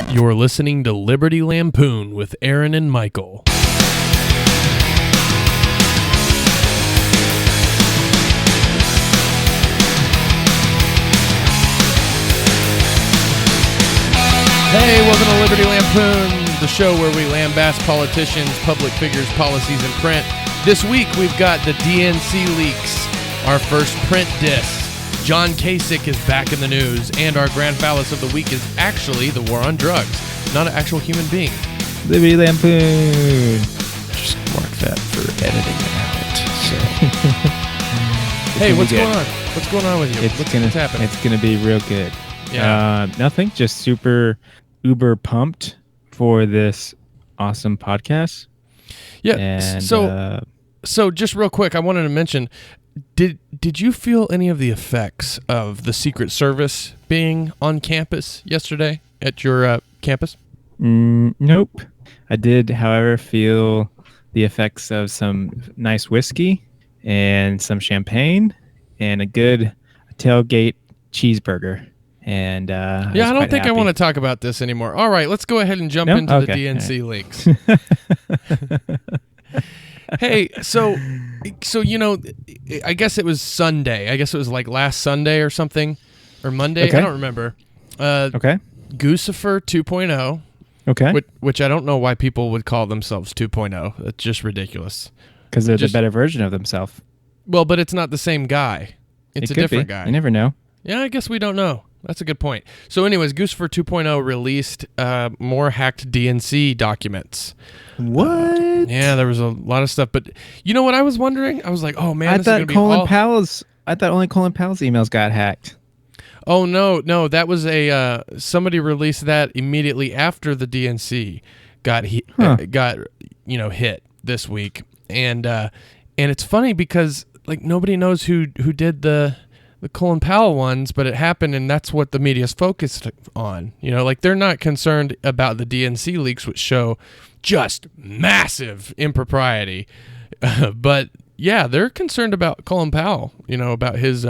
You're listening to Liberty Lampoon with Aaron and Michael. Hey, welcome to Liberty Lampoon, the show where we lambaste politicians, public figures, policies, and print. This week, we've got the DNC leaks, our first print diss. John Kasich is back in the news, and our grand phallus of the week is actually the war on drugs, not an actual human being. Liberty Lampoon. Just mark that for editing it out. So. Hey, what's going on? What's going on with you? What's happening? It's gonna be real good. Yeah. Nothing. Just super uber pumped for this awesome podcast. Yeah. And, so just real quick, I wanted to mention, did you feel any of the effects of the Secret Service being on campus yesterday at your campus? Nope. I did, however, feel the effects of some nice whiskey and some champagne and a good tailgate cheeseburger. And I don't think I want to talk about this anymore. All right, let's go ahead and jump into the DNC leaks. Hey, so you know, I guess it was Sunday. I guess it was like last Sunday or something, or Monday. Okay. I don't remember. Okay. Guccifer 2.0. Okay. Which I don't know why people would call themselves 2.0. It's just ridiculous. Because they're the better version of themselves. Well, but it's not the same guy. It's a different guy. You never know. Yeah, I guess we don't know. That's a good point. So anyways, Guccifer 2.0 released more hacked DNC documents. What? Yeah, there was a lot of stuff. But you know what I was wondering? I was like, oh, man, I this is going to be all... I thought only Colin Powell's emails got hacked. Oh, no. That was somebody released that immediately after the DNC got hit this week. And it's funny because like nobody knows who did the Colin Powell ones, but it happened, and that's what the media's focused on. You know, like they're not concerned about the DNC leaks, which show just massive impropriety. But yeah, they're concerned about Colin Powell, you know, about his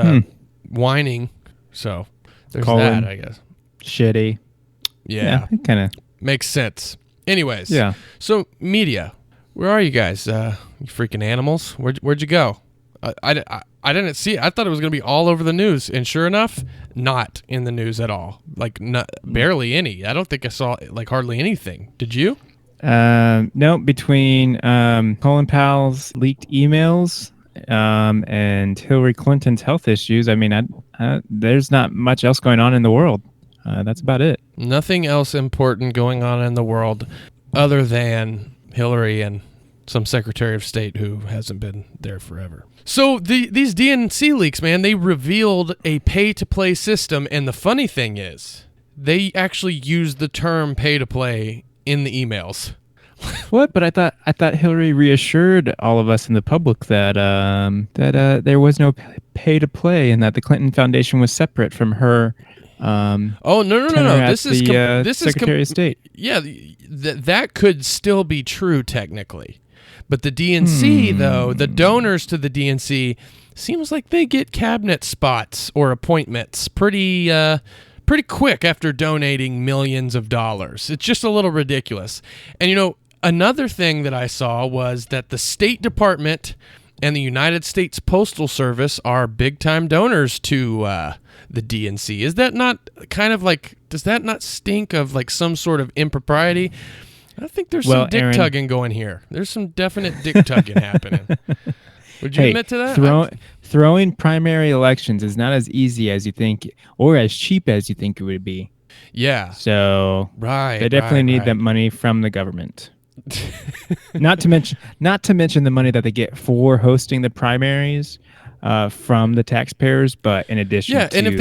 whining. So there's Colin, that, I guess. Shitty. Yeah. It kind of makes sense. Anyways. Yeah. So media, where are you guys? You freaking animals. Where'd you go? I didn't see it. I thought it was going to be all over the news, and sure enough, not in the news at all. Like barely any. I don't think I saw like hardly anything. Did you? No. Between Colin Powell's leaked emails and Hillary Clinton's health issues, I mean, there's not much else going on in the world. That's about it. Nothing else important going on in the world other than Hillary and some Secretary of State who hasn't been there forever. So these DNC leaks, man, they revealed a pay-to-play system, and the funny thing is, they actually used the term pay-to-play in the emails. What? But I thought Hillary reassured all of us in the public that there was no pay-to-play, and that the Clinton Foundation was separate from her. No. This is Secretary of State. Yeah, that could still be true technically. But the DNC, though, the donors to the DNC, seems like they get cabinet spots or appointments pretty quick after donating millions of dollars. It's just a little ridiculous. And, you know, another thing that I saw was that the State Department and the United States Postal Service are big-time donors to the DNC. Is that not kind of like, does that not stink of like some sort of impropriety? I think there's some dick tugging going here. There's some definite dick tugging happening. Would you admit to that? Throwing primary elections is not as easy as you think, or as cheap as you think it would be. Yeah. So they definitely need that money from the government. not to mention the money that they get for hosting the primaries from the taxpayers, but in addition to and if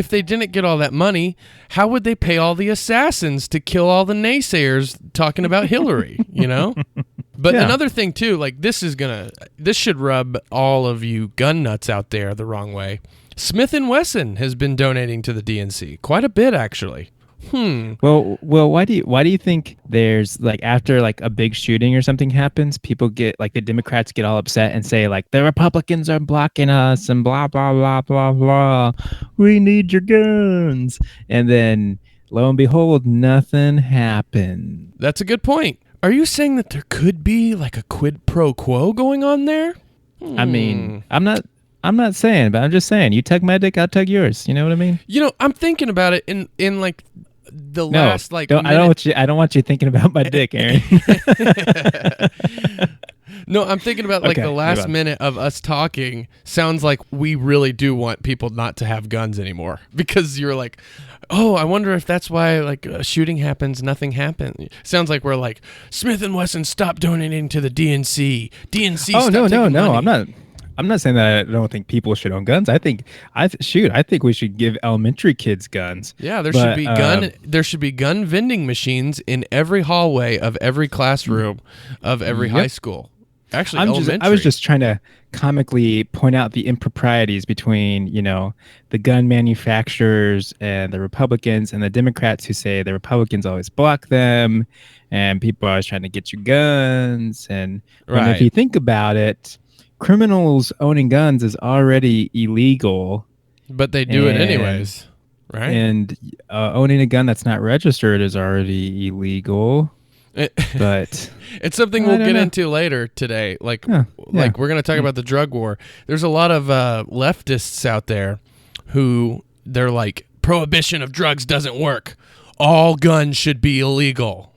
they didn't get all that money, how would they pay all the assassins to kill all the naysayers talking about Hillary, you know? But another thing too, like this should rub all of you gun nuts out there the wrong way. Smith & Wesson has been donating to the DNC quite a bit, actually. Well, why do you think there's like after like a big shooting or something happens, people get like the Democrats get all upset and say like the Republicans are blocking us and blah blah blah blah blah. We need your guns, and then lo and behold, nothing happened. That's a good point. Are you saying that there could be like a quid pro quo going on there? I mean, I'm not saying, but I'm just saying, you tug my dick, I'll tug yours. You know what I mean? You know, I'm thinking about it in like the last like I don't want you thinking about my dick, Aaron. No, I'm thinking about like Okay, the last minute of us talking sounds like we really do want people not to have guns anymore, because you're like, oh, I wonder if that's why like a shooting happens, nothing happened. Sounds like we're like, Smith & Wesson, stop donating to the DNC. DNC, Oh, stop no. taking money. I'm not saying that I don't think people should own guns. I think we should give elementary kids guns. Yeah, there should be gun vending machines in every hallway of every classroom of every high school. Actually, I was just trying to comically point out the improprieties between, the gun manufacturers and the Republicans, and the Democrats who say the Republicans always block them and people are always trying to get you guns. And if you think about it, criminals owning guns is already illegal. But they do it anyways, right? And owning a gun that's not registered is already illegal. But it's something we'll get into later today. Like we're going to talk about the drug war. There's a lot of leftists out there who they're like, prohibition of drugs doesn't work. All guns should be illegal.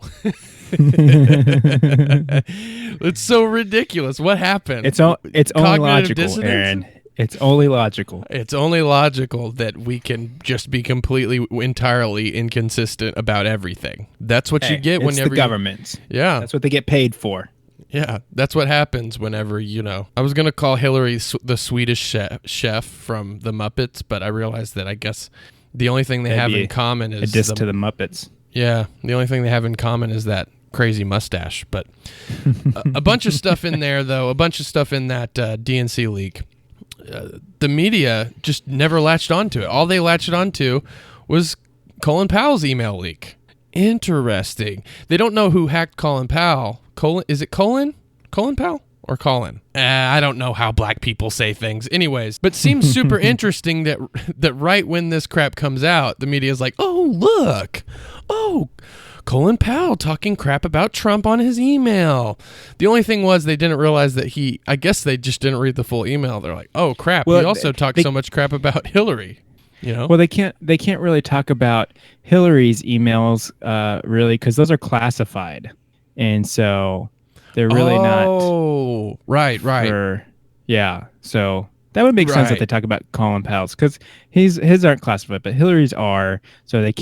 It's so ridiculous. What happened? It's only logical, Aaron. It's only logical. It's only logical that we can just be completely, entirely inconsistent about everything. That's what you get whenever the government. Yeah. That's what they get paid for. Yeah, that's what happens whenever, I was going to call Hillary the Swedish chef from the Muppets, but I realized that I guess the only thing they have in common is... a diss to the Muppets. Yeah, the only thing they have in common is that crazy mustache. But a bunch of stuff in there, though, a bunch of stuff in that DNC leak. The media just never latched onto it. All they latched onto was Colin Powell's email leak. Interesting. They don't know who hacked Colin Powell. Is it Colin? Colin Powell or Colin? I don't know how black people say things. Anyways, but seems super interesting that right when this crap comes out, the media is like, oh, look. Oh, Colin Powell talking crap about Trump on his email. The only thing was they didn't realize that I guess they just didn't read the full email. They're like, oh, crap. Well, he also talked so much crap about Hillary. Well, they can't really talk about Hillary's emails really, because those are classified. And so they're really not. Oh, right. Yeah. So that would make sense if they talk about Colin Powell's, because his aren't classified, but Hillary's are. So they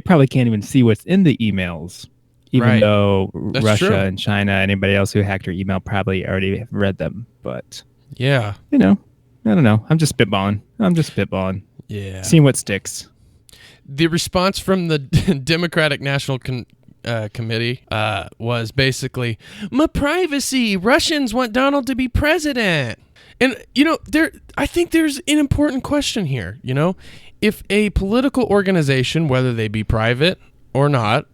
probably can't even see what's in the emails, even though That's Russia true. And China, anybody else who hacked her email probably already have read them. But yeah, I don't know. I'm just spitballing. Yeah. Seeing what sticks. The response from the Democratic National Committee was basically, my privacy. Russians want Donald to be president. And, I think there's an important question here, If a political organization, whether they be private or not,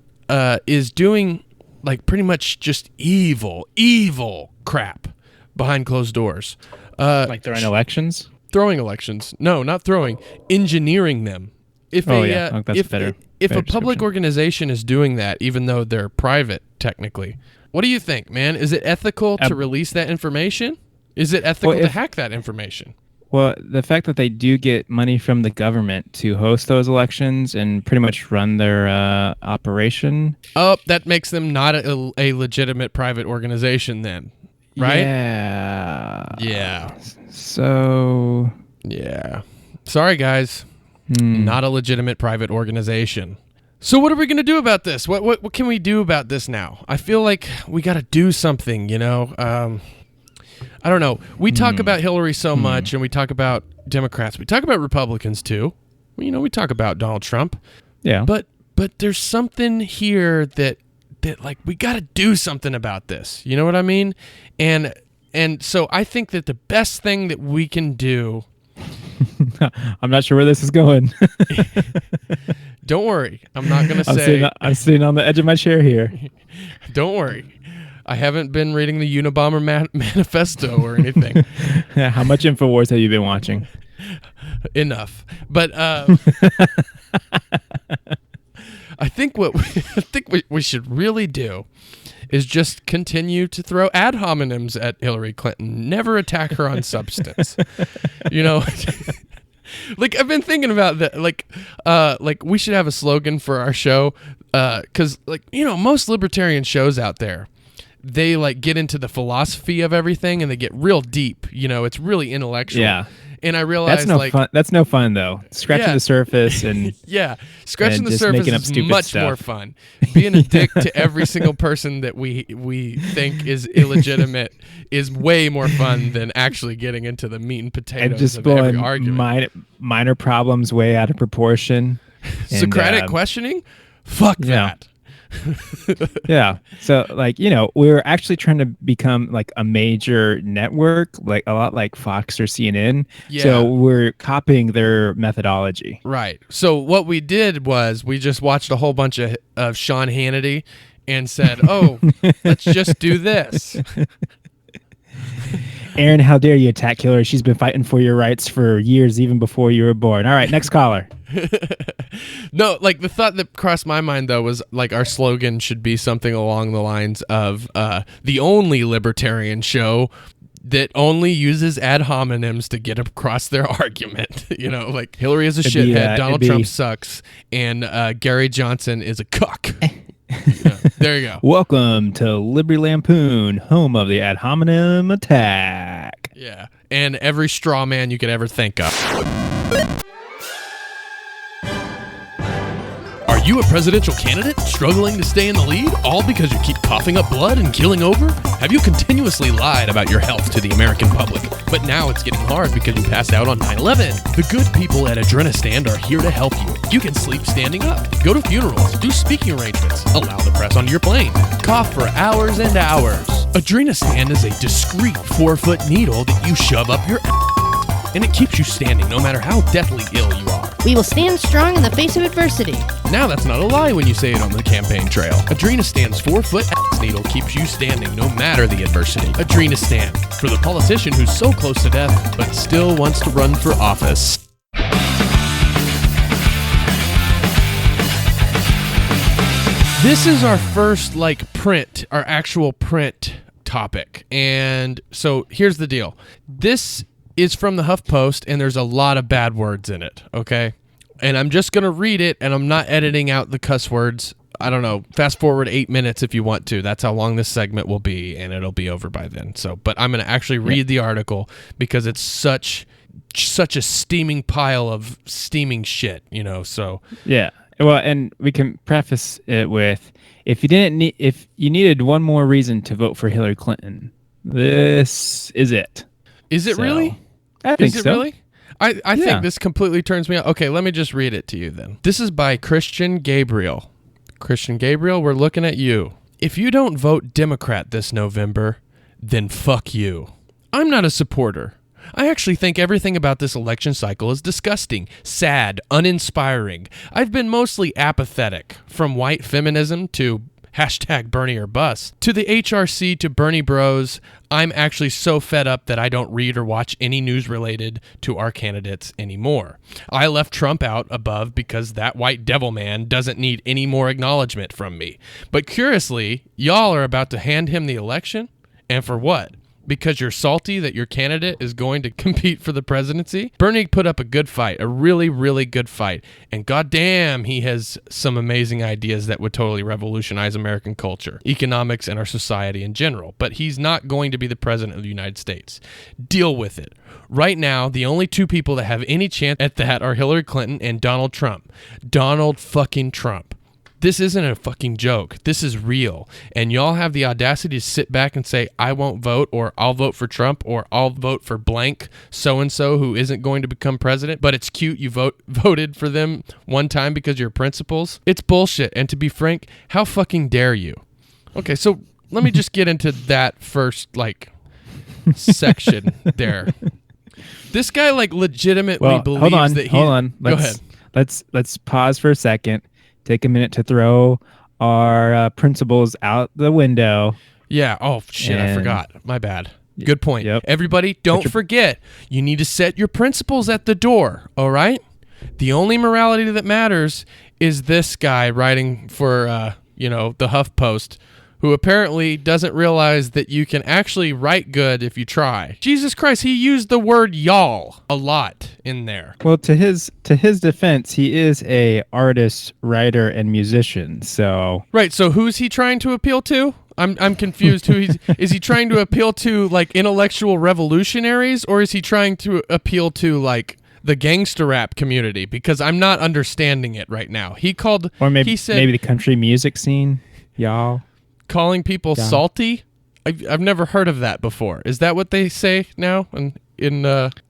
is doing like pretty much just evil crap behind closed doors. Like throwing elections? Throwing elections. No, not throwing. Engineering them. If a public organization is doing that, even though they're private, technically, what do you think, man? Is it ethical to release that information? Is it ethical to hack that information? Well, the fact that they do get money from the government to host those elections and pretty much run their operation. Oh, that makes them not a legitimate private organization then, right? Yeah. So... yeah. Sorry, guys. Not a legitimate private organization. So what are we going to do about this? What can we do about this now? I feel like we got to do something, I don't know. We talk about Hillary so much, and we talk about Democrats. We talk about Republicans too. We talk about Donald Trump. Yeah. But there's something here that like we got to do something about this. You know what I mean? And so I think that the best thing that we can do. I'm not sure where this is going. Don't worry. I'm not going to say. I'm sitting on the edge of my chair here. Don't worry. I haven't been reading the Unabomber manifesto or anything. How much InfoWars have you been watching? Enough. But I think what we should really do is just continue to throw ad hominems at Hillary Clinton. Never attack her on substance. You know, like I've been thinking about that. Like we should have a slogan for our show, because like most libertarian shows out there, they like get into the philosophy of everything and they get real deep. It's really intellectual. Yeah. And I realized fun. That's no fun though. Scratching the surface and scratching the just surface making up is stupid much stuff. more fun. Being a dick to every single person that we think is illegitimate is way more fun than actually getting into the meat and potatoes and just of every blowing argument. minor problems way out of proportion. Socratic questioning? Fuck that. Yeah. So like, we're actually trying to become like a major network, like a lot like Fox or CNN. Yeah. So we're copying their methodology. Right. So what we did was we just watched a whole bunch of Sean Hannity and said, oh, let's just do this. Aaron, how dare you attack Hillary? She's been fighting for your rights for years, even before you were born. All right, next caller. No, like the thought that crossed my mind though was like our slogan should be something along the lines of the only libertarian show that only uses ad hominems to get across their argument. Like Hillary is a shithead, Donald Trump sucks, and Gary Johnson is a cuck. There you go. Welcome to Liberty Lampoon, home of the ad hominem attack. Yeah, and every straw man you could ever think of. Are you a presidential candidate struggling to stay in the lead, all because you keep coughing up blood and keeling over? Have you continuously lied about your health to the American public, but now it's getting hard because you passed out on 9/11? The good people at Adrenastand are here to help you. You can sleep standing up, go to funerals, do speaking arrangements, allow the press onto your plane, cough for hours and hours. Adrenastand is a discreet 4-foot needle that you shove up your ass, and it keeps you standing no matter how deathly ill you are. We will stand strong in the face of adversity. Now that's not a lie when you say it on the campaign trail. Adrenastand's 4-foot ass needle keeps you standing no matter the adversity. Adrenastand, for the politician who's so close to death but still wants to run for office. This is our first our actual print topic. And so here's the deal. This is from the Huff Post, and there's a lot of bad words in it, okay? And I'm just going to read it, and I'm not editing out the cuss words. I don't know, fast forward 8 minutes if you want to. That's how long this segment will be, and it'll be over by then. But I'm going to actually read the article because it's such a steaming pile of steaming shit, so. Yeah. Well, and we can preface it with, if you needed one more reason to vote for Hillary Clinton, this is it. Is it really? I think so. Is it so. really? I think this completely turns me out. Okay, let me just read it to you then. This is by Christian Gabriel. Christian Gabriel, we're looking at you. If you don't vote Democrat this November, then fuck you. I'm not a supporter. I actually think everything about this election cycle is disgusting, sad, uninspiring. I've been mostly apathetic, from white feminism to #Bernie or bust, to the HRC to Bernie Bros. I'm actually so fed up that I don't read or watch any news related to our candidates anymore. I left Trump out above because that white devil man doesn't need any more acknowledgement from me. But curiously, y'all are about to hand him the election? And for what? Because you're salty that your candidate is going to compete for the presidency? Bernie put up a good fight, a really, really good fight. And goddamn, he has some amazing ideas that would totally revolutionize American culture, economics, and our society in general. But he's not going to be the president of the United States. Deal with it. Right now, the only two people that have any chance at that are Hillary Clinton and Donald Trump. Donald fucking Trump. This isn't a fucking joke. This is real. And y'all have the audacity to sit back and say, I won't vote, or I'll vote for Trump, or I'll vote for blank so-and-so who isn't going to become president, but it's cute you voted for them one time because of your principles. It's bullshit. And to be frank, how fucking dare you? Okay, so let me just get into that first, section there. This guy, legitimately believes that he... Hold on. Go ahead. Let's pause for a second. Take a minute to throw our principles out the window. Yeah. Oh, shit. I forgot. My bad. Good point. Yep. Everybody, don't forget. You need to set your principles at the door. All right? The only morality that matters is this guy writing for, the Huff Post, who apparently doesn't realize that you can actually write good if you try. Jesus Christ, he used the word y'all a lot in there. Well, to his defense, he is a artist, writer, and musician. So Right, so who's he trying to appeal to? I'm confused. Is he trying to appeal to like intellectual revolutionaries, or is he trying to appeal to like the gangster rap community? Because I'm not understanding it right now. He said maybe the country music scene, y'all. Calling people salty? I've never heard of that before. Is that what they say now?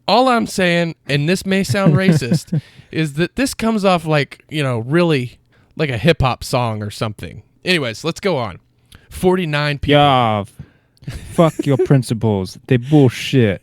All I'm saying, and this may sound racist, is that this comes off like, really like a hip hop song or something. Anyways, let's go on. 49 people. Yeah, fuck your principles. They bullshit.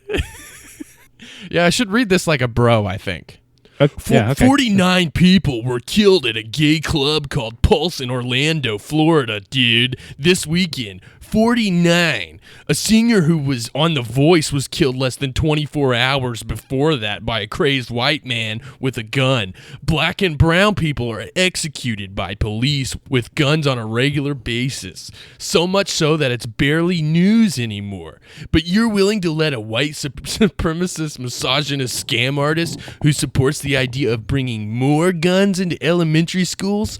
Yeah, I should read this like a bro, I think. Okay. 49 people were killed at a gay club called Pulse in Orlando, Florida, dude, this weekend. 49. A singer who was on The Voice was killed less than 24 hours before that by a crazed white man with a gun. Black and brown people are executed by police with guns on a regular basis. So much so that it's barely news anymore. But you're willing to let a white supremacist, misogynist scam artist who supports the idea of bringing more guns into elementary schools,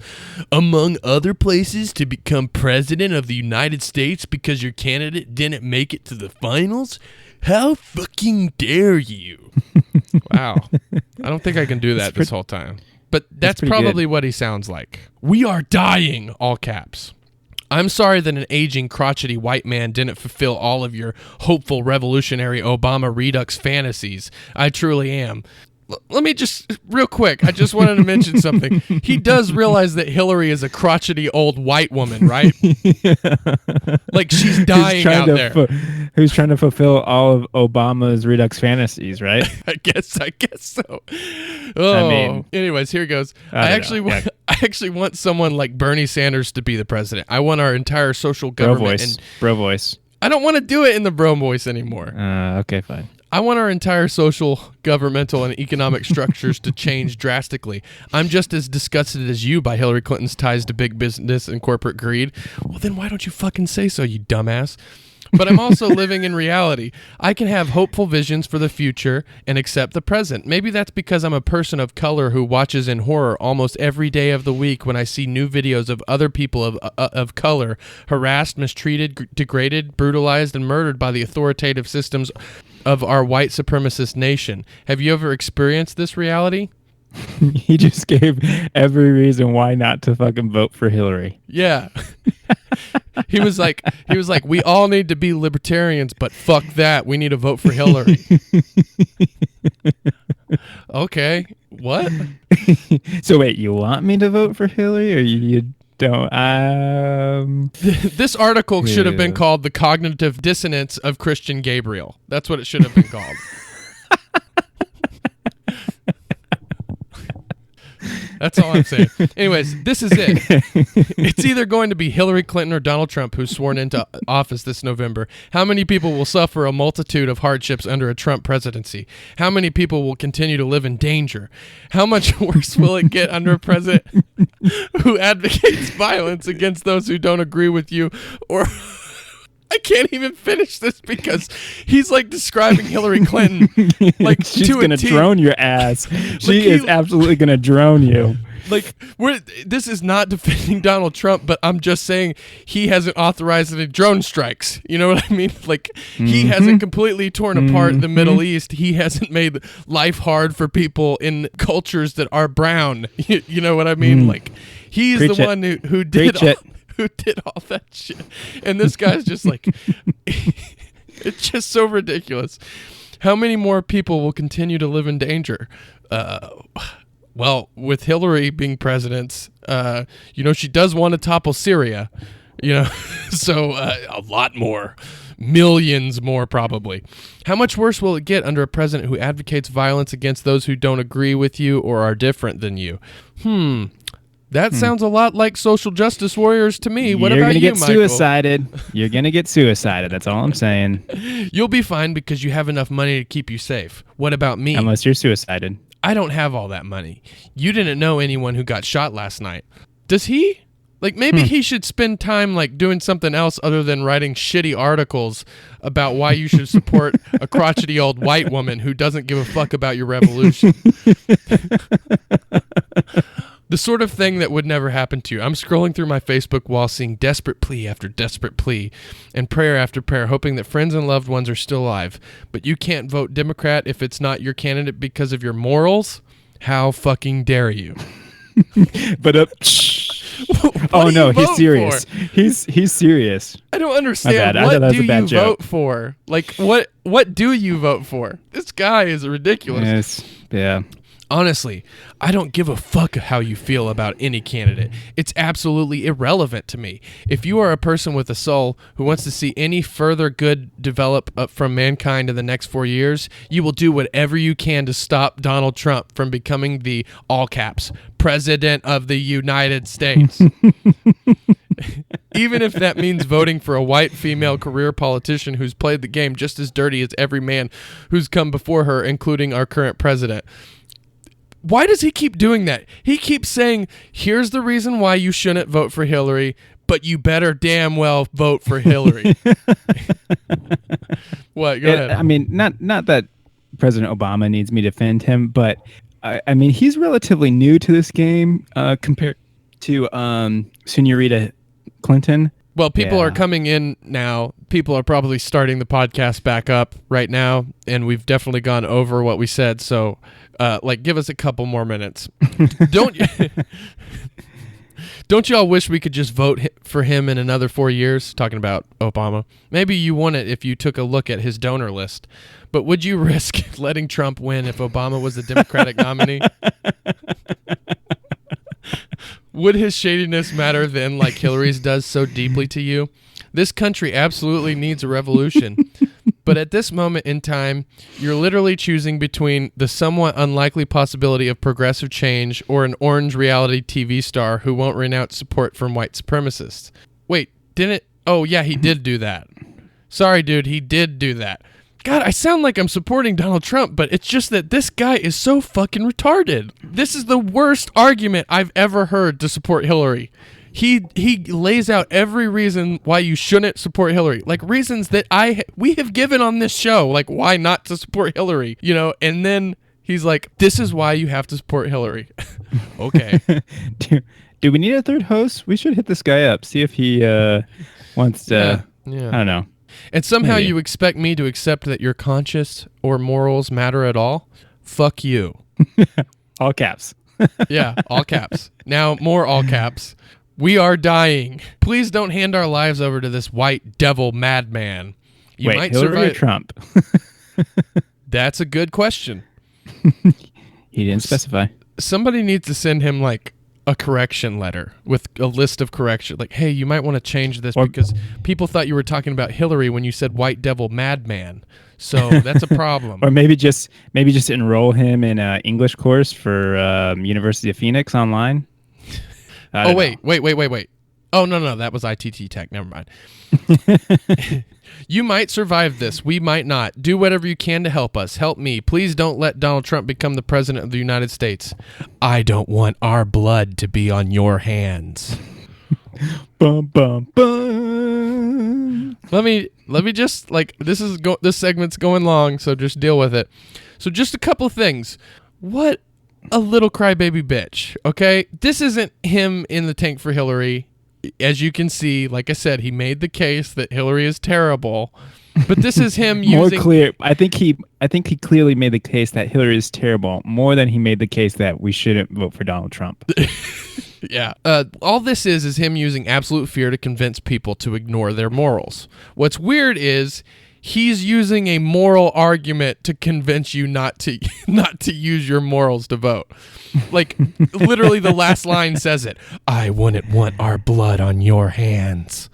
among other places, to become president of the United States because your candidate didn't make it to the finals? How fucking dare you? Wow. I don't think I can do that this whole time. But that's probably what he sounds like. We are dying, all caps. I'm sorry that an aging, crotchety white man didn't fulfill all of your hopeful, revolutionary Obama Redux fantasies. I truly am. Let me just, real quick, I just wanted to mention something. He does realize that Hillary is a crotchety old white woman, right? Like, she's dying out there. Who's trying to fulfill all of Obama's Redux fantasies, right? I guess so. Oh, anyways, here goes. I actually want someone like Bernie Sanders to be the president. I want our entire social government. Bro voice. I don't want to do it in the bro voice anymore. Okay, fine. I want our entire social, governmental, and economic structures to change drastically. I'm just as disgusted as you by Hillary Clinton's ties to big business and corporate greed. Well, then why don't you fucking say so, you dumbass? But I'm also living in reality. I can have hopeful visions for the future and accept the present. Maybe that's because I'm a person of color who watches in horror almost every day of the week when I see new videos of other people of color harassed, mistreated, degraded, brutalized, and murdered by the authoritative systems of our white supremacist nation. Have you ever experienced this reality? He just gave every reason why not to fucking vote for Hillary. Yeah. He was like, we all need to be libertarians, but fuck that. We need to vote for Hillary. Okay. What? So wait, you want me to vote for Hillary, or you don't? This article should have been called "The Cognitive Dissonance of Christian Gabriel." That's what it should have been called. That's all I'm saying. Anyways, this is it. It's either going to be Hillary Clinton or Donald Trump who's sworn into office this November. How many people will suffer a multitude of hardships under a Trump presidency? How many people will continue to live in danger? How much worse will it get under a president who advocates violence against those who don't agree with you? Or I can't even finish this because he's like describing Hillary Clinton like she's to gonna drone your ass. She is absolutely gonna drone you. Like, this is not defending Donald Trump, but I'm just saying he hasn't authorized any drone strikes. You know what I mean? Like, he hasn't completely torn apart the Middle East. He hasn't made life hard for people in cultures that are brown. You know what I mean? Like, he's Preach the it. one who did Preach it. who did all that shit. And this guy's just like, it's just so ridiculous. How many more people will continue to live in danger? Well, with Hillary being president, she does want to topple Syria, so a lot more, millions more probably. How much worse will it get under a president who advocates violence against those who don't agree with you or are different than you? That sounds a lot like social justice warriors to me. What about you, Michael? You're going to get suicided. That's all I'm saying. You'll be fine because you have enough money to keep you safe. What about me? Unless you're suicided. I don't have all that money. You didn't know anyone who got shot last night. Does he? Like, maybe he should spend time, like, doing something else other than writing shitty articles about why you should support a crotchety old white woman who doesn't give a fuck about your revolution. The sort of thing that would never happen to you. I'm scrolling through my Facebook wall seeing desperate plea after desperate plea and prayer after prayer, hoping that friends and loved ones are still alive. But you can't vote Democrat if it's not your candidate because of your morals? How fucking dare you? But oh no, he's serious. He's serious. I don't understand. I thought that was What a bad do you joke. vote for? Like, what do you vote for? This guy is ridiculous. Yes. Yeah. Honestly, I don't give a fuck how you feel about any candidate. It's absolutely irrelevant to me. If you are a person with a soul who wants to see any further good develop from mankind in the next 4 years, you will do whatever you can to stop Donald Trump from becoming the, all caps, President of the United States. Even if that means voting for a white female career politician who's played the game just as dirty as every man who's come before her, including our current president. Why does he keep doing that? He keeps saying, here's the reason why you shouldn't vote for Hillary, but you better damn well vote for Hillary. What? Go ahead. I mean, not that President Obama needs me to defend him, but I mean, he's relatively new to this game compared to Senorita Clinton. Well, people are coming in now. People are probably starting the podcast back up right now, and we've definitely gone over what we said. So, give us a couple more minutes. Don't y'all wish we could just vote for him in another 4 years? Talking about Obama. Maybe you won it if you took a look at his donor list. But would you risk letting Trump win if Obama was the Democratic nominee? Would his shadiness matter then like Hillary's does so deeply to you? This country absolutely needs a revolution. But at this moment in time, you're literally choosing between the somewhat unlikely possibility of progressive change or an orange reality TV star who won't renounce support from white supremacists. Wait, didn't... Oh, yeah, he did do that. Sorry, dude, he did do that. God, I sound like I'm supporting Donald Trump, but it's just that this guy is so fucking retarded. This is the worst argument I've ever heard to support Hillary. He lays out every reason why you shouldn't support Hillary, like reasons that we have given on this show, like why not to support Hillary, you know, and then he's like, this is why you have to support Hillary. Okay. Do we need a third host? We should hit this guy up, see if he wants to, yeah. I don't know. And somehow Maybe. you expect me to accept that your conscience or morals matter at all? Fuck you. All caps. Yeah, all caps. Now, more all caps. We are dying. Please don't hand our lives over to this white devil madman. You Wait, might Hillary survive. or Trump? That's a good question. He didn't specify. Somebody needs to send him like a correction letter with a list of correction. Like, hey, you might want to change this because people thought you were talking about Hillary when you said white devil madman. So that's a problem. Or maybe just enroll him in an English course for University of Phoenix online. Oh, wait. Oh, no, that was ITT Tech. Never mind. You might survive this. We might not. Do whatever you can to help us. Help me. Please don't let Donald Trump become the president of the United States. I don't want our blood to be on your hands. Bum, bum, bum. Let me just, like, this segment's going long, so just deal with it. So just a couple of things. What a little crybaby bitch, okay? This isn't him in the tank for Hillary. As you can see, like I said, he made the case that Hillary is terrible. But this is him more using... clear. I think he clearly made the case that Hillary is terrible more than he made the case that we shouldn't vote for Donald Trump. Yeah. All this is him using absolute fear to convince people to ignore their morals. What's weird is he's using a moral argument to convince you not to use your morals to vote. Like, literally the last line says it. I wouldn't want our blood on your hands.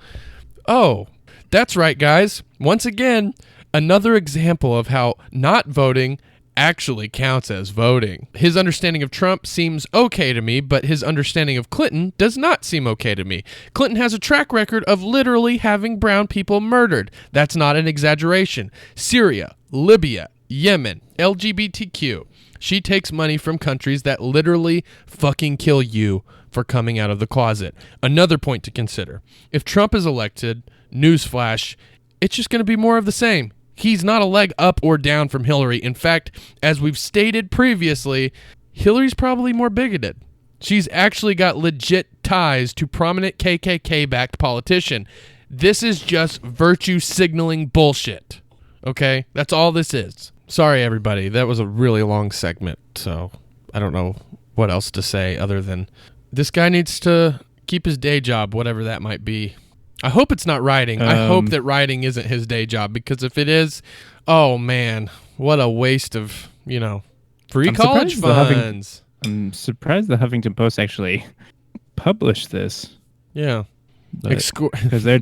Oh, that's right, guys. Once again, another example of how not voting actually counts as voting. His understanding of Trump seems okay to me, but his understanding of Clinton does not seem okay to me. Clinton has a track record of literally having brown people murdered. That's not an exaggeration. Syria, Libya, Yemen, LGBTQ. She takes money from countries that literally fucking kill you for coming out of the closet. Another point to consider. If Trump is elected, newsflash, it's just going to be more of the same. He's not a leg up or down from Hillary. In fact, as we've stated previously, Hillary's probably more bigoted. She's actually got legit ties to prominent KKK-backed politician. This is just virtue signaling bullshit. Okay? That's all this is. Sorry, everybody. That was a really long segment, so I don't know what else to say other than this guy needs to keep his day job, whatever that might be. I hope it's not writing. I hope that writing isn't his day job, because if it is, oh, man, what a waste of, free college funds. I'm surprised the Huffington Post actually published this. Yeah. Because they're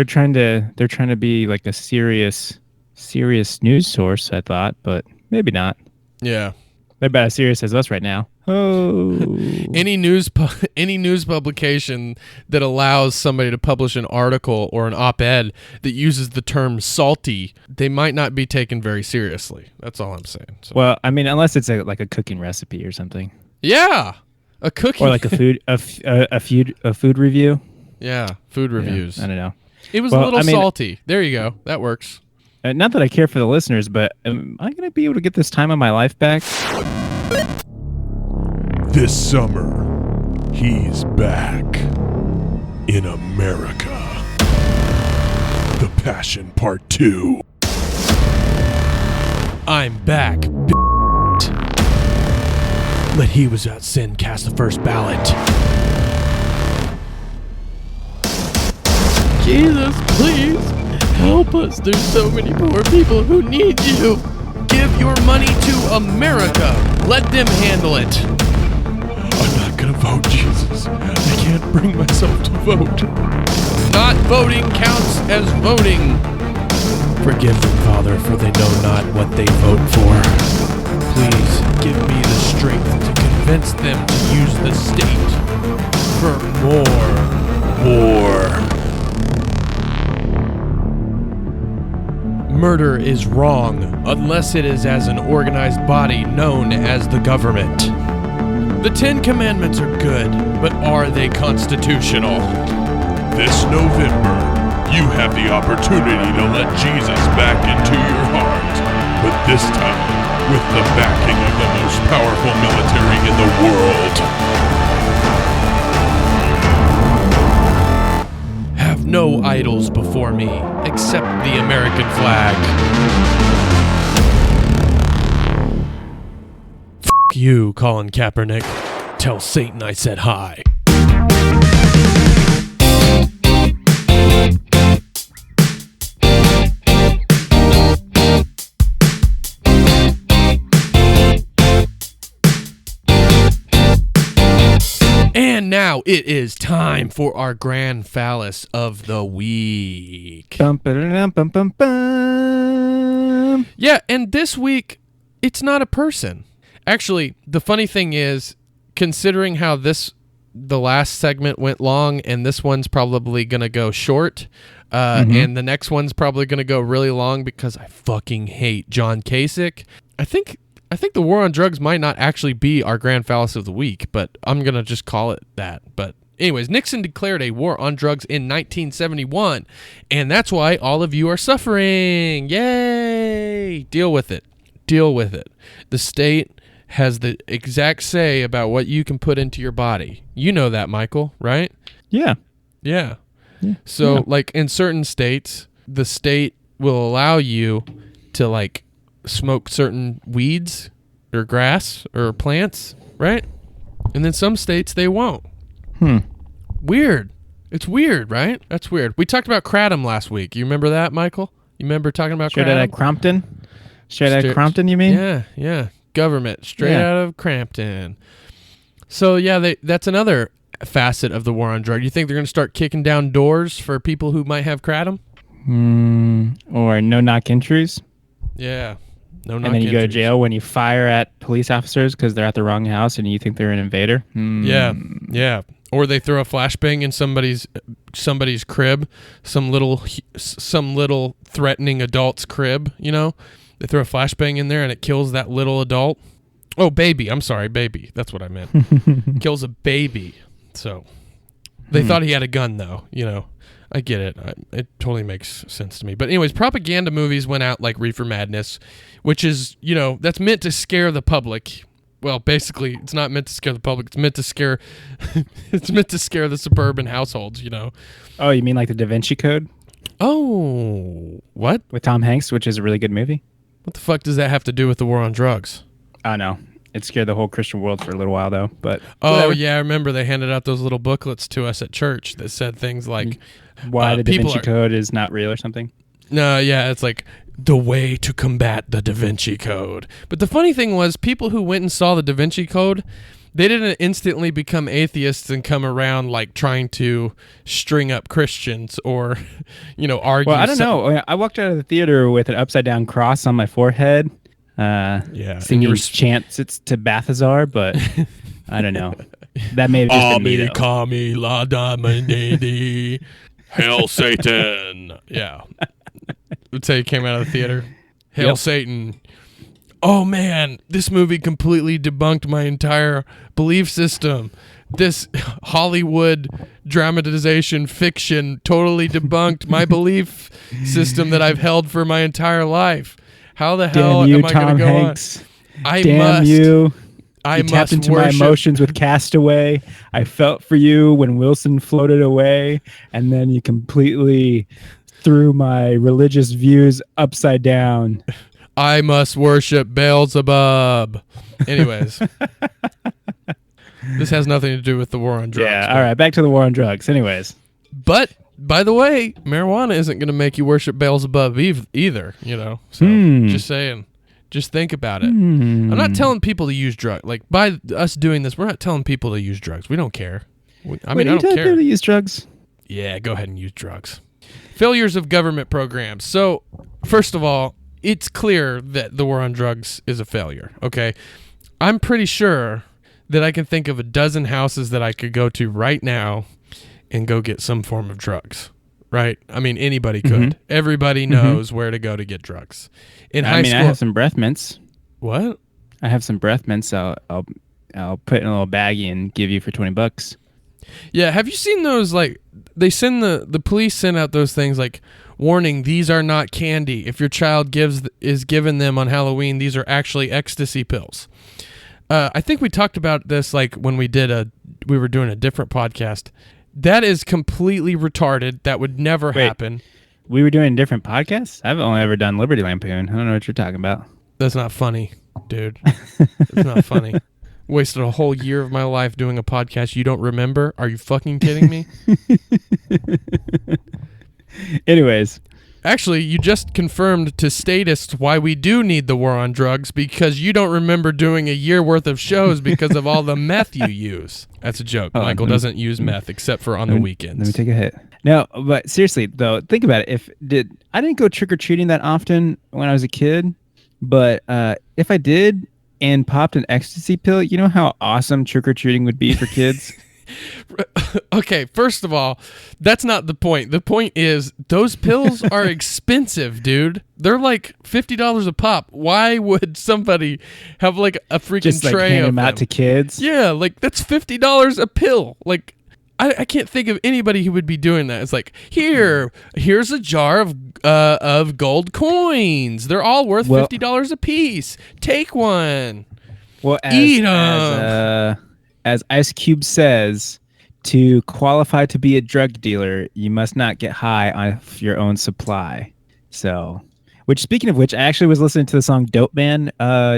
trying to be like a serious news source, I thought, but maybe not. Yeah. They're about as serious as us right now. Oh. Any news publication that allows somebody to publish an article or an op-ed that uses the term salty, they might not be taken very seriously. That's all I'm saying. So. Well, I mean, unless it's like a cooking recipe or something. Yeah. A cooking or like a food review. Yeah, food reviews. Yeah, I don't know. It was a little salty. There you go. That works. Not that I care for the listeners, but am I going to be able to get this time of my life back? This summer, he's back in America. The Passion Part 2. I'm back, Let he was without sin cast the first ballot. Jesus, please help us. There's so many poor people who need you. Give your money to America. Let them handle it. I'm not gonna vote, Jesus. I can't bring myself to vote. Not voting counts as voting. Forgive them, Father, for they know not what they vote for. Please give me the strength to convince them to use the state for more. Murder is wrong unless it is as an organized body known as the government. The 10 Commandments are good, but are they constitutional? This November, you have the opportunity to let Jesus back into your heart, but this time with the backing of the most powerful military in the world. Have no idols before me, except the American flag. F*** you, Colin Kaepernick. Tell Satan I said hi. And now it is time for our grand phallus of the week. Bum, ba-da-dum, bum, bum, bum. Yeah, and this week, it's not a person. Actually, the funny thing is, considering how the last segment went long, and this one's probably going to go short, and the next one's probably going to go really long because I fucking hate John Kasich. I think the war on drugs might not actually be our grand phallus of the week, but I'm going to just call it that. But anyways, Nixon declared a war on drugs in 1971, and that's why all of you are suffering. Yay! Deal with it. The state has the exact say about what you can put into your body. You know that, Michael, right? Yeah. So, like, in certain states, the state will allow you to, like, smoke certain weeds or grass or plants, right? And then some states they won't. Weird. It's weird, right? That's weird. We talked about kratom last week. You remember that, Michael? You remember talking about Straight kratom? out of Crompton? Straight out of Crompton, you mean? Yeah. Government. Straight out of Crampton. So, yeah, that's another facet of the war on drugs. You think they're going to start kicking down doors for people who might have kratom? Or no-knock entries? Yeah. And then you go to jail when you fire at police officers because they're at the wrong house and you think they're an invader. Yeah. Or they throw a flashbang in somebody's crib, some little threatening adult's crib. You know, they throw a flashbang in there and it kills that little adult. Oh, baby. I'm sorry, baby. That's what I meant. Kills a baby. So they thought he had a gun, though. You know, I get it. It totally makes sense to me. But anyways, propaganda movies went out like Reefer Madness, which is, you know, that's meant to scare the public. Well, basically, it's not meant to scare the public. It's meant to scare. It's meant to scare the suburban households. You know. Oh, you mean like the Da Vinci Code? Oh, what? With Tom Hanks, which is a really good movie. What the fuck does that have to do with the war on drugs? I know. It scared the whole Christian world for a little while, though. But oh, yeah, I remember they handed out those little booklets to us at church that said things like... Why the Da Vinci Code is not real or something? No, yeah, it's like the way to combat the Da Vinci Code. But the funny thing was, people who went and saw the Da Vinci Code, they didn't instantly become atheists and come around like trying to string up Christians or, you know, argue. Well, I don't know. I walked out of the theater with an upside down cross on my forehead. Singing chants to Balthazar, but I don't know. That may have just been me, though. Kami la Dominidi. Hail Satan. Yeah. That's how you came out of the theater. Hail Satan. Oh, man, this movie completely debunked my entire belief system. This Hollywood dramatization fiction totally debunked my belief system that I've held for my entire life. How the hell am I going to go Hanks. on? Damn you. I you must tapped into worship. my emotions with Castaway. I felt for you when Wilson floated away, and then you completely threw my religious views upside down. I must worship Beelzebub. Anyways. This has nothing to do with the war on drugs. Yeah, all right, back to the war on drugs. Anyways. But, by the way, marijuana isn't going to make you worship Beelzebub either, you know. So, just saying. Just think about it. I'm not telling people to use drugs. Like, by us doing this, we're not telling people to use drugs. We don't care. I don't care. People to use drugs? Yeah, go ahead and use drugs. Failures of government programs. So, first of all, it's clear that the war on drugs is a failure, okay? I'm pretty sure that I can think of a dozen houses that I could go to right now and go get some form of drugs, right? I mean, anybody could. Everybody knows where to go to get drugs. In high school, I have some breath mints. What? I have some breath mints. I'll put in a little baggie and give you for $20. Yeah, have you seen those? Like, they send the police send out those things like, warning: these are not candy. If your child is given them on Halloween, these are actually ecstasy pills. I think we talked about this like when we were doing a different podcast. That is completely retarded. That would never happen. We were doing different podcasts? I've only ever done Liberty Lampoon. I don't know what you're talking about. That's not funny, dude. It's not funny. Wasted a whole year of my life doing a podcast you don't remember? Are you fucking kidding me? Anyways. Actually, you just confirmed to statists why we do need the war on drugs, because you don't remember doing a year worth of shows because of all the meth you use. That's a joke. Michael doesn't use meth except for on the weekends. Let me take a hit. No, but seriously, though, think about it. I didn't go trick-or-treating that often when I was a kid, but if I did and popped an ecstasy pill, you know how awesome trick-or-treating would be for kids? Okay, first of all, that's not the point. The point is those pills are expensive, dude. They're like $50 a pop. Why would somebody have like a freaking just like tray hand of them out to kids? Yeah, like that's $50 a pill. Like I can't think of anybody who would be doing that. It's like, here's a jar of gold coins. They're all worth $50 a piece. Take one. Well, eat them. As Ice Cube says, to qualify to be a drug dealer, you must not get high off your own supply. So, speaking of which, I actually was listening to the song Dope Man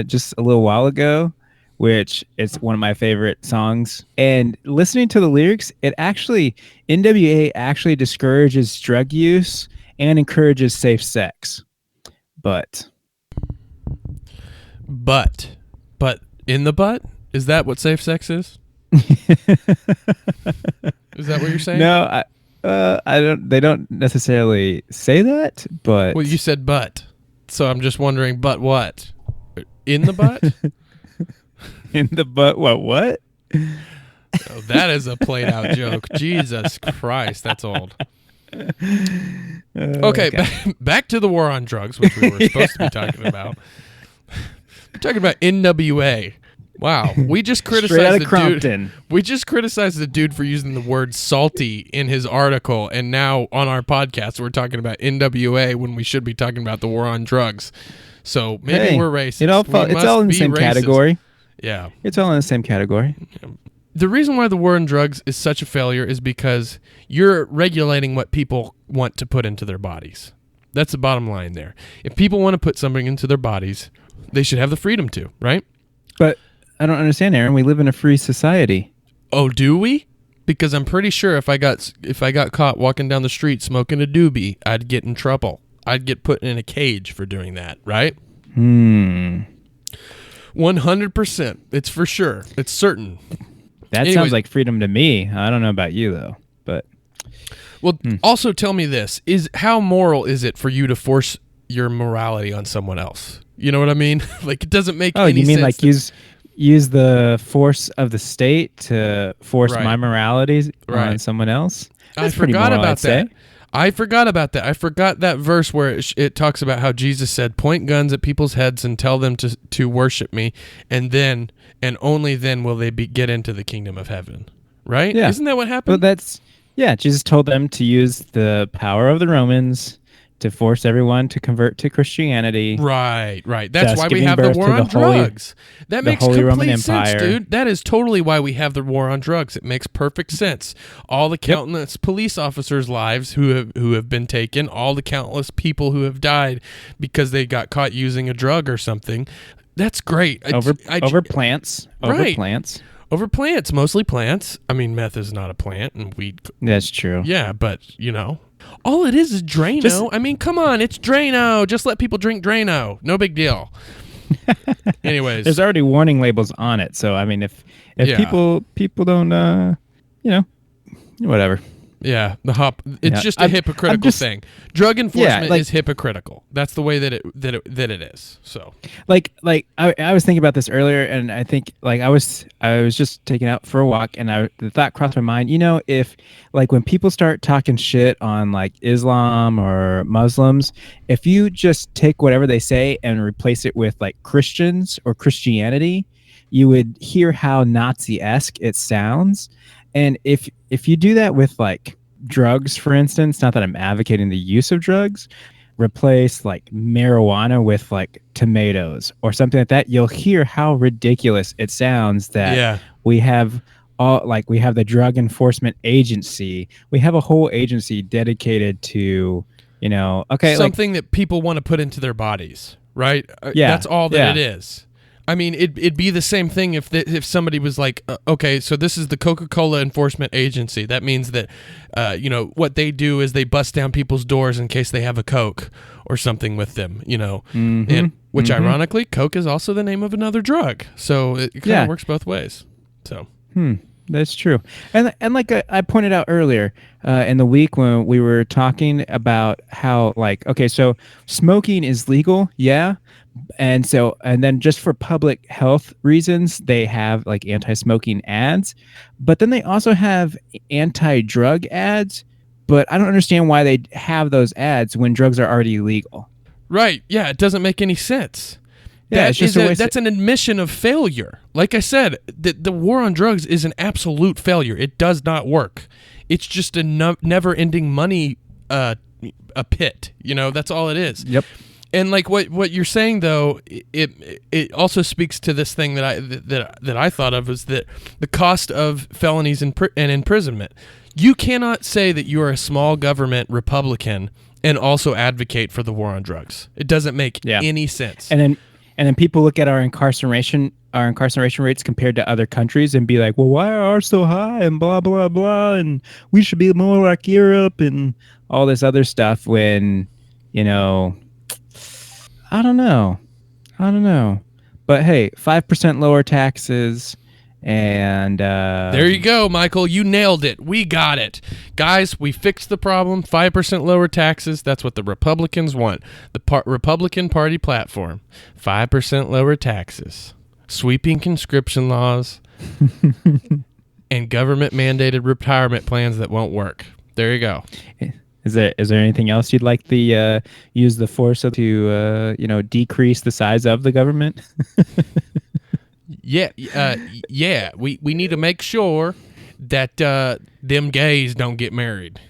just a little while ago, which is one of my favorite songs. And listening to the lyrics, NWA actually discourages drug use and encourages safe sex. But in the butt? Is that what safe sex is? Is that what you're saying? No, I don't. They don't necessarily say that, but well, you said butt, so I'm just wondering, but what? In the butt? In the butt? What? Oh, that is a played out joke. Jesus Christ, that's old. Okay, back to the war on drugs, which we were supposed to be talking about. We're talking about NWA. Wow, we just Straight criticized out of the Crompton. dude. We just criticized the dude for using the word salty in his article, and now on our podcast we're talking about NWA when we should be talking about the war on drugs. So maybe we're racist. It's all in the same category. Yeah, it's all in the same category. The reason why the war on drugs is such a failure is because you're regulating what people want to put into their bodies. That's the bottom line there. If people want to put something into their bodies, they should have the freedom to, right? But I don't understand, Aaron. We live in a free society. Oh, do we? Because I'm pretty sure if I got caught walking down the street smoking a doobie, I'd get in trouble. I'd get put in a cage for doing that, right? 100%. It's for sure. It's certain. That sounds like freedom to me. I don't know about you though, but also tell me this: how moral is it for you to force your morality on someone else? You know what I mean? Like it doesn't make any sense. Oh, you mean like use the force of the state to force my morality on someone else? That's I forgot moral, about that. I forgot about that. I forgot that verse where it talks about how Jesus said, "Point guns at people's heads and tell them to worship me, and only then will they get into the kingdom of heaven." Right? Yeah. Isn't that what happened? Well, Jesus told them to use the power of the Romans to force everyone to convert to Christianity. Right. That's why we have the war on drugs. That makes complete sense, dude. That is totally why we have the war on drugs. It makes perfect sense. All the countless police officers' lives who have been taken, all the countless people who have died because they got caught using a drug or something. That's great. Over plants. Over plants. Over plants, mostly plants. I mean, meth is not a plant, and weed. That's true. Yeah, but, all it is Drano. I mean, come on, it's Drano. Just let people drink Drano. No big deal. Anyways. There's already warning labels on it, so, I mean, if people don't, whatever. Yeah, it's just a hypocritical thing. Drug enforcement is hypocritical. That's the way that it is. So, I was thinking about this earlier, and I think I was just taking out for a walk, and the thought crossed my mind. If when people start talking shit on Islam or Muslims, if you just take whatever they say and replace it with Christians or Christianity, you would hear how Nazi-esque it sounds. And if you do that with drugs, for instance, not that I'm advocating the use of drugs, replace marijuana with tomatoes or something like that, you'll hear how ridiculous it sounds that we have the Drug Enforcement Agency. We have a whole agency dedicated to, something that people want to put into their bodies, right? That's all that it is. I mean, it'd be the same thing if somebody was like, okay, so this is the Coca-Cola Enforcement Agency. That means that, what they do is they bust down people's doors in case they have a Coke or something with them, and which ironically, Coke is also the name of another drug. So it kind of works both ways. So. That's true. And I pointed out earlier in the week when we were talking about how so smoking is legal. Yeah. And then just for public health reasons, they have anti-smoking ads, but then they also have anti-drug ads, but I don't understand why they have those ads when drugs are already illegal. Right. Yeah. It doesn't make any sense. Yeah, that's an admission of failure. Like I said, the war on drugs is an absolute failure. It does not work. It's just a never-ending money a pit. That's all it is. Yep. And what you're saying though, it also speaks to this thing that I thought of was that the cost of felonies and imprisonment. You cannot say that you are a small government Republican and also advocate for the war on drugs. It doesn't make any sense. And then people look at our incarceration rates compared to other countries and be like, well, why are ours so high and blah, blah, blah, and we should be more like Europe and all this other stuff when, I don't know. But hey, 5% lower taxes and... there you go, Michael. You nailed it. We got it. Guys, we fixed the problem. 5% lower taxes. That's what the Republicans want. The Republican Party platform. 5% lower taxes. Sweeping conscription laws. And government-mandated retirement plans that won't work. There you go. Is there anything else you'd like to use the force to decrease the size of the government? Yeah, yeah. We need to make sure that them gays don't get married.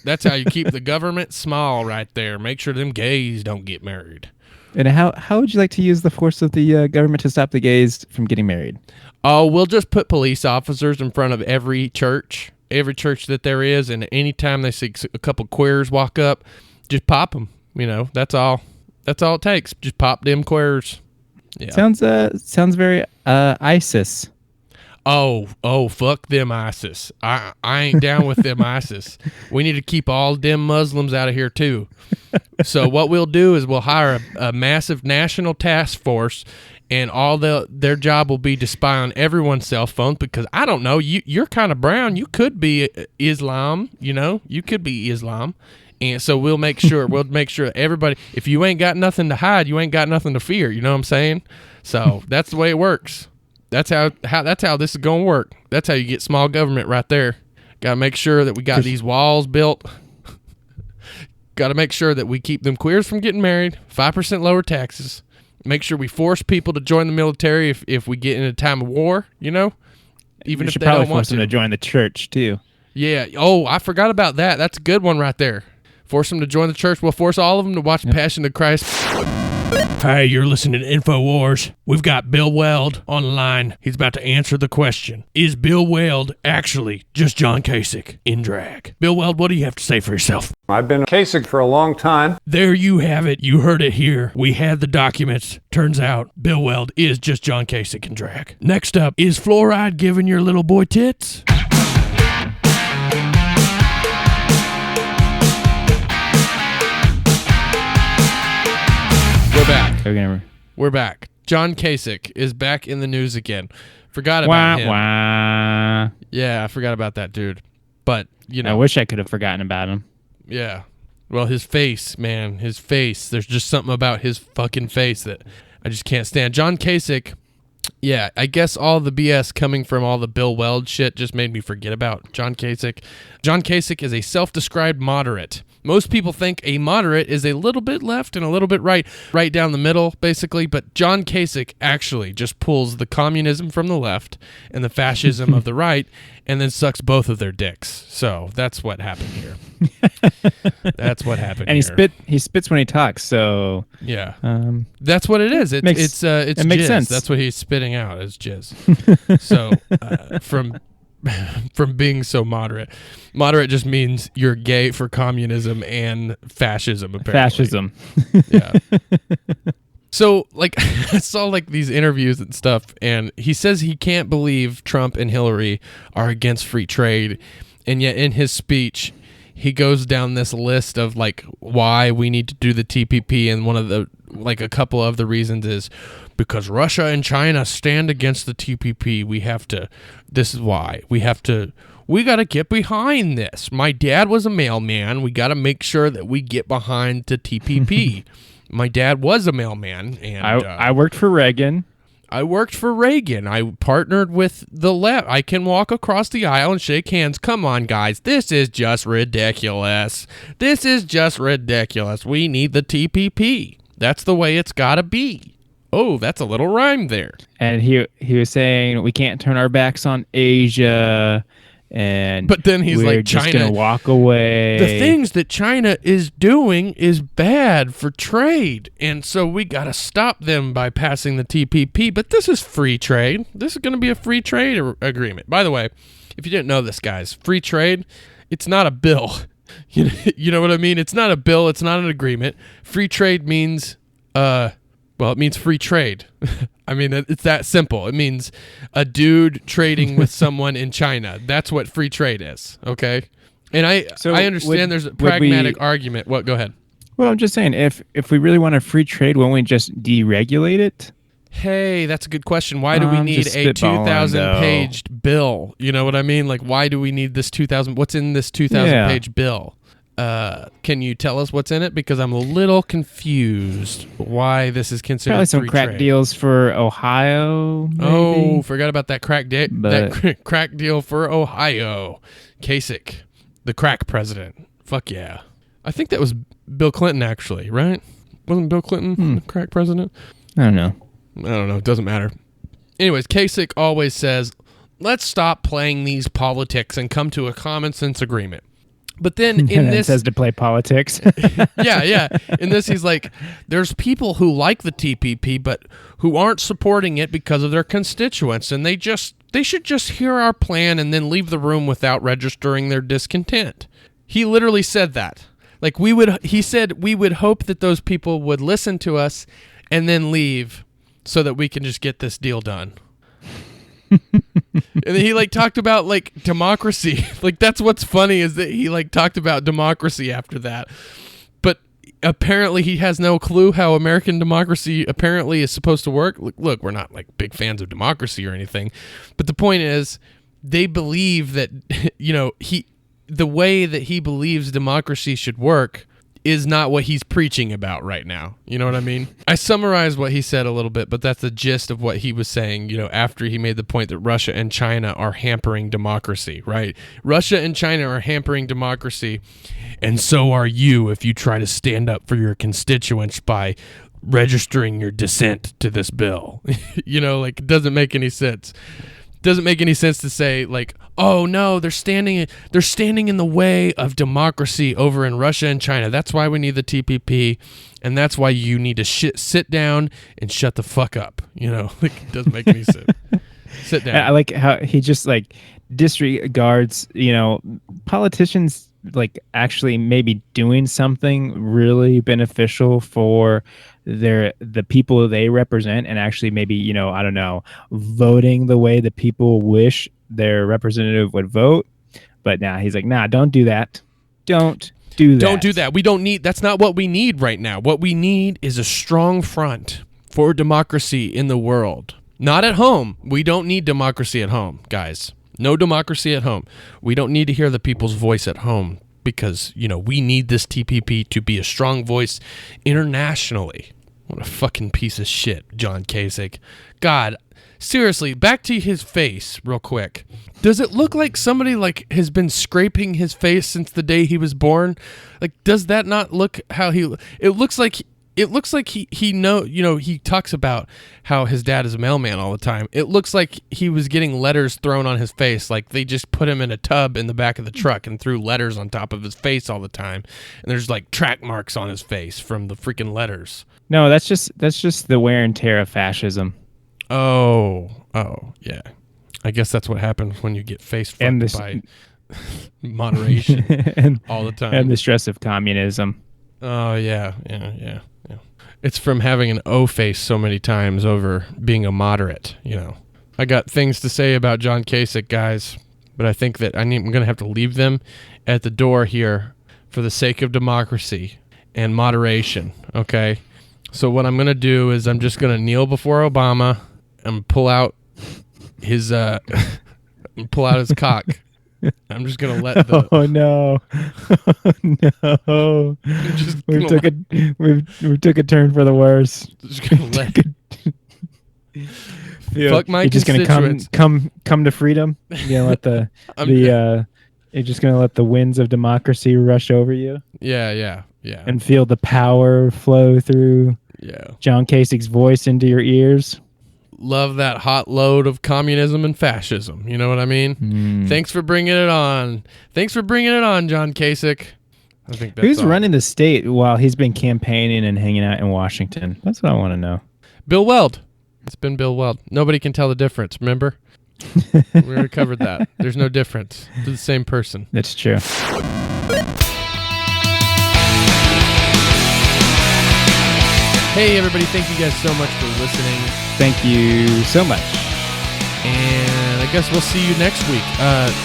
That's how you keep the government small right there. Make sure them gays don't get married. And how would you like to use the force of the government to stop the gays from getting married? Oh, we'll just put police officers in front of every church that there is, and anytime they see a couple queers walk up, just pop them. That's all. That's all it takes. Just pop them queers. Yeah. Sounds very ISIS. Oh, fuck them ISIS. I ain't down with them ISIS. We need to keep all them Muslims out of here too. So what we'll do is we'll hire a massive national task force, and their job will be to spy on everyone's cell phones, because I don't know, you're kind of brown. You could be Islam, you could be Islam. And so we'll make sure everybody, if you ain't got nothing to hide, you ain't got nothing to fear. You know what I'm saying? So that's the way it works. That's how this is going to work. That's how you get small government right there. Got to make sure that we got these walls built. Got to make sure that we keep them queers from getting married, 5% lower taxes. Make sure we force people to join the military if we get in a time of war, even if they don't want force them to join the church too. Yeah. Oh, I forgot about that. That's a good one right there. Force them to join the church. We'll force all of them to watch Passion of Christ. Hey, you're listening to InfoWars. We've got Bill Weld on the line. He's about to answer the question. Is Bill Weld actually just John Kasich in drag? Bill Weld, what do you have to say for yourself? I've been Kasich for a long time. There you have it. You heard it here. We had the documents. Turns out Bill Weld is just John Kasich in drag. Next up, is fluoride giving your little boy tits? We're back. John Kasich is back in the news again. Forgot about him. Yeah, I forgot about that dude. But, I wish I could have forgotten about him. Yeah. Well, his face, man. His face. There's just something about his fucking face that I just can't stand. John Kasich, yeah, I guess all the BS coming from all the Bill Weld shit just made me forget about John Kasich. John Kasich is a self-described moderate. Most people think a moderate is a little bit left and a little bit right down the middle, basically. But John Kasich actually just pulls the communism from the left and the fascism of the right, and then sucks both of their dicks. So that's what happened here. That's what happened. And here. He spits when he talks. So yeah, that's what it is. It makes jizz. Sense. That's what he's spitting out is jizz. So from being so moderate just means you're gay for communism and fascism, apparently. Fascism. Yeah. So I saw these interviews and stuff, and he says he can't believe Trump and Hillary are against free trade, and yet in his speech he goes down this list of why we need to do the TPP, and one of the a couple of the reasons is because Russia and China stand against the TPP. This is why we got to get behind this. My dad was a mailman. We got to make sure that we get behind the TPP. My dad was a mailman, and I worked for Reagan. I partnered with the left. I can walk across the aisle and shake hands. Come on, guys. This is just ridiculous. We need the TPP. That's the way it's got to be. Oh, that's a little rhyme there. And he was saying we can't turn our backs on Asia, but then he's we're just China, gonna walk away. The things that China is doing is bad for trade, and so we got to stop them by passing the TPP. But this is free trade. This is going to be a free trade agreement. By the way, if you didn't know this, guys, free trade, it's not a bill. You know what I mean? It's not a bill. It's not an agreement. Free trade means it means free trade. I mean, it's that simple. It means a dude trading with someone in China. That's what free trade is, okay? And I understand there's a pragmatic argument. What? Go ahead. Well, I'm just saying, if we really want a free trade, won't we just deregulate it? Hey, that's a good question. Why do we need a 2,000-page bill? You know what I mean? Why do we need this 2,000? What's in this 2,000-page bill? Can you tell us what's in it? Because I'm a little confused why this is considered probably some free crack trade. Deals for Ohio. Maybe? Oh, forgot about that crack deal for Ohio. Kasich, the crack president. Fuck yeah. I think that was Bill Clinton, actually, right? Wasn't Bill Clinton the crack president? I don't know. It doesn't matter. anyways, Kasich always says, let's stop playing these politics and come to a common sense agreement. But then in this says to play politics. yeah. In this, he's like, there's people who like the TPP, but who aren't supporting it because of their constituents, and they should just hear our plan and then leave the room without registering their discontent. He literally said that. Like he said we would hope that those people would listen to us and then leave so that we can just get this deal done. And then he like talked about like democracy. Like that's what's funny is that he like talked about democracy after that. But apparently he has no clue how American democracy apparently is supposed to work. Look, we're not like big fans of democracy or anything, but the point is they believe that the way that he believes democracy should work is not what he's preaching about right now. You know what I mean? I summarized what he said a little bit, but that's the gist of what he was saying, after he made the point that Russia and China are hampering democracy, right? Russia and China are hampering democracy, and so are you if you try to stand up for your constituents by registering your dissent to this bill. It doesn't make any sense. Doesn't make any sense to say like, oh no, they're standing in the way of democracy over in Russia and China. That's why we need the TPP, and that's why you need to sit down and shut the fuck up. It doesn't make any sense. Sit down. I like how he just like disregards, politicians like actually maybe doing something really beneficial for the people they represent, and actually maybe I don't know, voting the way the people wish their representative would vote. But now he's like, nah, don't do that. Don't do that. We don't need, that's not what we need right now. What we need is a strong front for democracy in the world. Not at home. We don't need democracy at home, guys. No democracy at home. We don't need to hear the people's voice at home because, we need this TPP to be a strong voice internationally. What a fucking piece of shit, John Kasich. God, seriously, back to his face real quick. Does it look like somebody like has been scraping his face since the day he was born? Like, does that not look how he? It looks like he talks about how his dad is a mailman all the time. It looks like he was getting letters thrown on his face. Like they just put him in a tub in the back of the truck and threw letters on top of his face all the time. And there's like track marks on his face from the freaking letters. No, that's just the wear and tear of fascism. Oh, yeah. I guess that's what happens when you get face fucked by moderation all the time. And the stress of communism. Oh, yeah. It's from having an O face so many times over being a moderate, I got things to say about John Kasich, guys, but I think that I'm going to have to leave them at the door here for the sake of democracy and moderation, okay? So what I'm going to do is I'm just going to kneel before Obama and pull out his cock. I'm just gonna let the. Oh no! Oh, no! We took a turn for the worse. Just gonna let. Fuck my You're just constituents. gonna come to freedom. You're gonna let You're just gonna let the winds of democracy rush over you. Yeah. And feel the power flow through. Yeah. John Kasich's voice into your ears. Love that hot load of communism and fascism. You know what I mean? Thanks for bringing it on. John Kasich. I think that's Who's running the state while he's been campaigning and hanging out in Washington? That's what I want to know. Bill Weld. It's been Bill Weld. Nobody can tell the difference, remember? We already covered that. There's no difference. They're the same person. That's true. Hey, everybody. Thank you guys so much for listening. Thank you so much. And I guess we'll see you next week.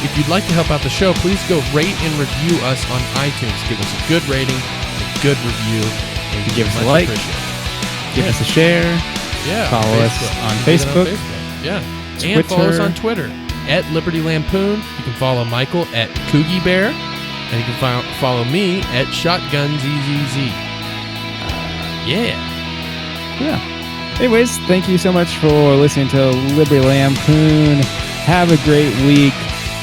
If you'd like to help out the show, please go rate and review us on iTunes. Give us a good rating, a good review, and give us a like. Give us a share. Yeah. Follow us on Facebook. Yeah. Twitter. And follow us on Twitter at Liberty Lampoon. You can follow Michael at Coogie Bear. And you can follow me at ShotgunZZZ. Yeah. Anyways, thank you so much for listening to Liberty Lampoon. Have a great week.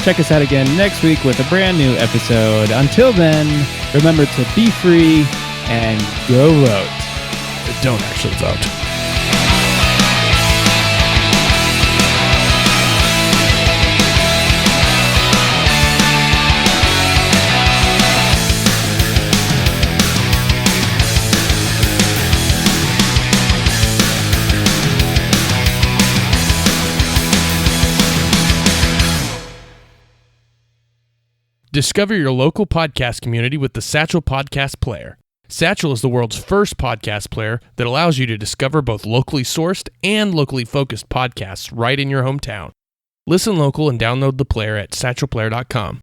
Check us out again next week with a brand new episode. Until then, remember to be free and go vote. Don't actually vote. Discover your local podcast community with the Satchel Podcast Player. Satchel is the world's first podcast player that allows you to discover both locally sourced and locally focused podcasts right in your hometown. Listen local and download the player at satchelplayer.com.